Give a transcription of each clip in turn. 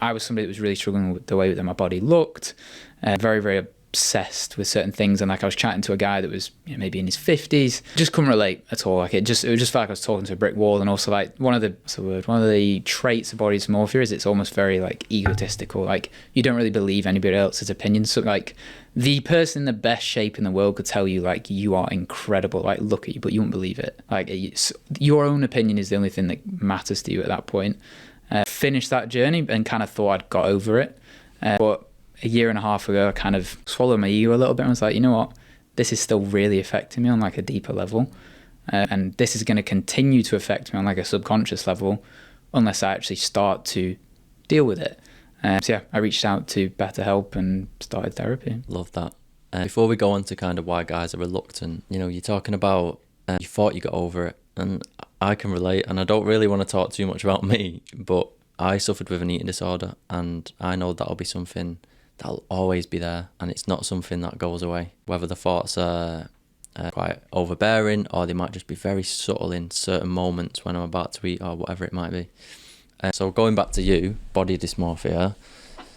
I was somebody that was really struggling with the way that my body looked, very, very obsessed with certain things. And like I was chatting to a guy that was maybe in his 50s, just couldn't relate at all. Like it just felt like I was talking to a brick wall. And also like one of the traits of body dysmorphia is it's almost very like egotistical. Like you don't really believe anybody else's opinions. So like the person in the best shape in the world could tell you like you are incredible, like look at you, but you won't believe it. Like your own opinion is the only thing that matters to you at that point. Finished that journey and kind of thought I'd got over it. But a year and a half ago, I kind of swallowed my ego a little bit and was like, you know what? This is still really affecting me on like a deeper level. And this is going to continue to affect me on like a subconscious level unless I actually start to deal with it. So yeah, I reached out to BetterHelp and started therapy. Love that. Before we go on to kind of why guys are reluctant, you're talking about you thought you got over it. And I can relate, and I don't really want to talk too much about me, but I suffered with an eating disorder, and I know that'll be something that'll always be there, and it's not something that goes away. Whether the thoughts are quite overbearing, or they might just be very subtle in certain moments when I'm about to eat, or whatever it might be. So going back to you, body dysmorphia,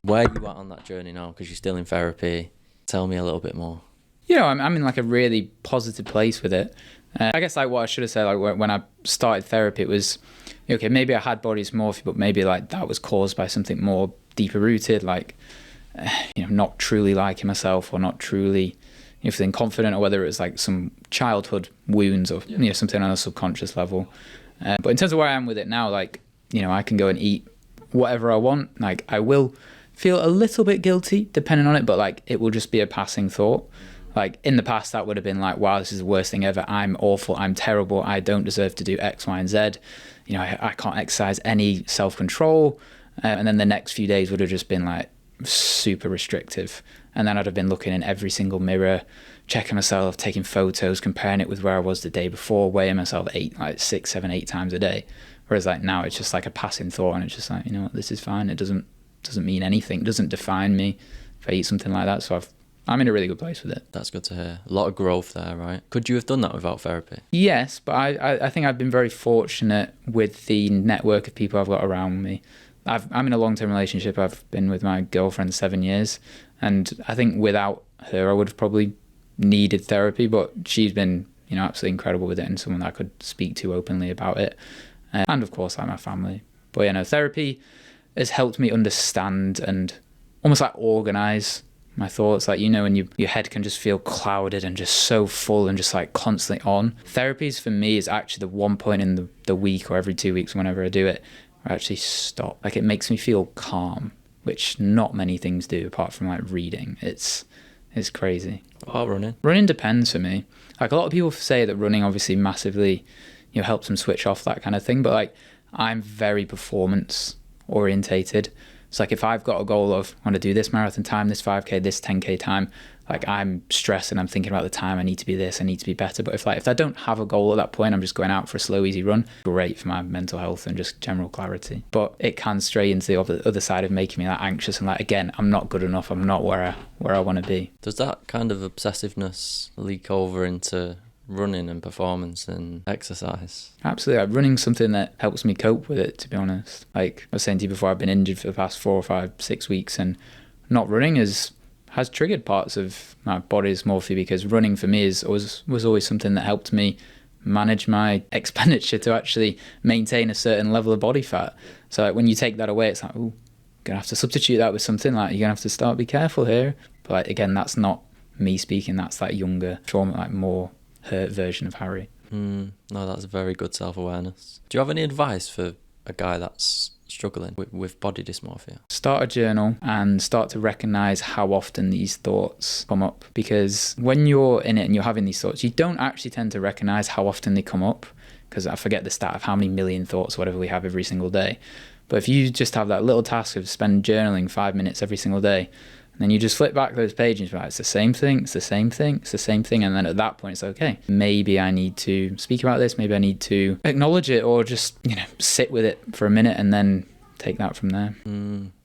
where are you at on that journey now? Because you're still in therapy. Tell me a little bit more. I'm in like a really positive place with it. I guess like what I should have said, like when I started therapy, it was, okay, maybe I had body dysmorphia, but maybe like that was caused by something more deeper rooted, like, not truly liking myself or not truly, feeling confident, or whether it was like some childhood wounds or, something on a subconscious level. But in terms of where I am with it now, like, I can go and eat whatever I want. Like I will feel a little bit guilty depending on it, but like it will just be a passing thought. Like in the past, that would have been like, wow, this is the worst thing ever. I'm awful. I'm terrible. I don't deserve to do X, Y, and Z. I can't exercise any self-control. And then the next few days would have just been like super restrictive. And then I'd have been looking in every single mirror, checking myself, taking photos, comparing it with where I was the day before, weighing myself 6, 7, 8 times a day. Whereas like now it's just like a passing thought, and it's just like, what, this is fine. It doesn't mean anything. It doesn't define me if I eat something like that. So I'm in a really good place with it. That's good to hear. A lot of growth there, right? Could you have done that without therapy? Yes, but I think I've been very fortunate with the network of people I've got around me. I'm in a long-term relationship. I've been with my girlfriend 7 years, and I think without her, I would have probably needed therapy, but she's been, absolutely incredible with it, and someone that I could speak to openly about it. And of course, like my family. But, therapy has helped me understand and almost like organize my thoughts. Like, when your head can just feel clouded and just so full and just like constantly on. Therapies for me is actually the one point in the week or every 2 weeks, whenever I do it, where I actually stop. Like it makes me feel calm, which not many things do apart from like reading. It's crazy. What about running? Running depends for me. Like a lot of people say that running obviously massively, helps them switch off, that kind of thing. But like I'm very performance orientated. So like if I've got a goal of I want to do this marathon time, this 5K, this 10K time, like I'm stressed and I'm thinking about the time. I need to be this, I need to be better. But if I don't have a goal at that point, I'm just going out for a slow, easy run. Great for my mental health and just general clarity. But it can stray into the other side of making me that anxious and like, again, I'm not good enough. I'm not where I want to be. Does that kind of obsessiveness leak over into running and performance and exercise? Absolutely. Like running's something that helps me cope with it, to be honest. Like I was saying to you before, I've been injured for the past 4, 5, 6 weeks, and not running has triggered parts of my body dysmorphia, because running for me was always something that helped me manage my expenditure to actually maintain a certain level of body fat. So like when you take that away, it's like, oh, gonna have to substitute that with something. Like you're gonna have to start be careful here. But like again, that's not me speaking. That's like younger, trauma, like more hurt version of Harry. No, that's very good self-awareness. Do you have any advice for a guy that's struggling with body dysmorphia? Start a journal and start to recognize how often these thoughts come up, because when you're in it and you're having these thoughts, you don't actually tend to recognize how often they come up, because I forget the stat of how many million thoughts whatever we have every single day. But if you just have that little task of spend journaling 5 minutes every single day, and then you just flip back those pages, right? It's the same thing, it's the same thing, it's the same thing. And then at that point, it's okay. Maybe I need to speak about this. Maybe I need to acknowledge it, or just, sit with it for a minute and then take that from there.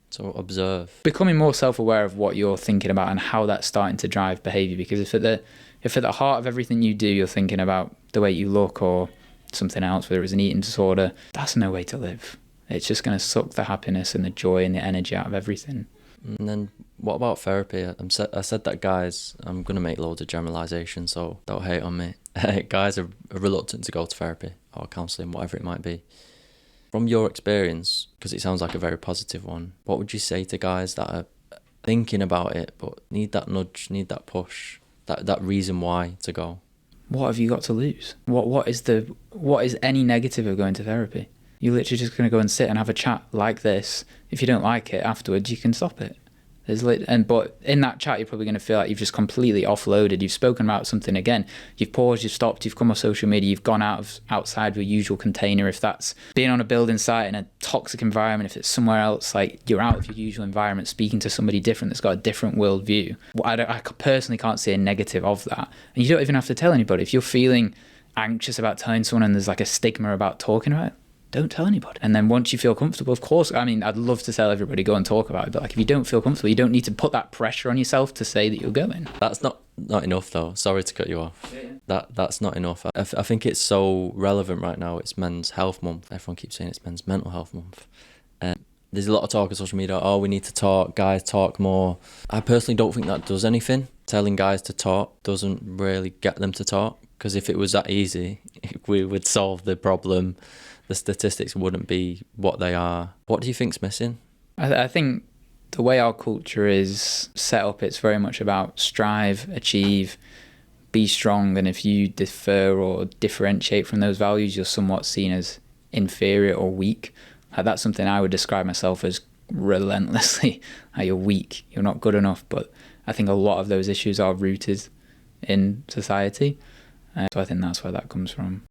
So observe. Becoming more self-aware of what you're thinking about and how that's starting to drive behavior. Because if at the heart of everything you do, you're thinking about the way you look or something else, whether it's an eating disorder, that's no way to live. it's just going to suck the happiness and the joy and the energy out of everything. And then what about therapy? I said that guys, I'm going to make loads of generalizations, so don't hate on me. Guys are reluctant to go to therapy or counselling, whatever it might be. From your experience, because it sounds like a very positive one, what would you say to guys that are thinking about it but need that nudge, need that push, that reason why to go? What have you got to lose? What is any negative of going to therapy? You're literally just going to go and sit and have a chat like this. If you don't like it afterwards, you can stop it. But in that chat, you're probably going to feel like you've just completely offloaded. You've spoken about something again. You've paused, you've stopped, you've come off social media, you've gone outside your usual container. If that's being on a building site in a toxic environment, if it's somewhere else, like you're out of your usual environment, speaking to somebody different that's got a different worldview. I personally can't see a negative of that. And you don't even have to tell anybody. If you're feeling anxious about telling someone and there's like a stigma about talking about it, don't tell anybody. And then once you feel comfortable, of course, I mean, I'd love to tell everybody, go and talk about it. But like, if you don't feel comfortable, you don't need to put that pressure on yourself to say that you're going. That's not enough, though. Sorry to cut you off. That's not enough. I think it's so relevant right now. It's Men's Health Month. Everyone keeps saying it's Men's Mental Health Month. There's a lot of talk on social media. Oh, we need to talk. Guys, talk more. I personally don't think that does anything. Telling guys to talk doesn't really get them to talk. Because if it was that easy, we would solve the problem. The statistics wouldn't be what they are. What do you think's missing? I think the way our culture is set up, it's very much about strive, achieve, be strong. And if you defer or differentiate from those values, you're somewhat seen as inferior or weak. That's something I would describe myself as relentlessly. You're weak, you're not good enough. But I think a lot of those issues are rooted in society. So I think that's where that comes from.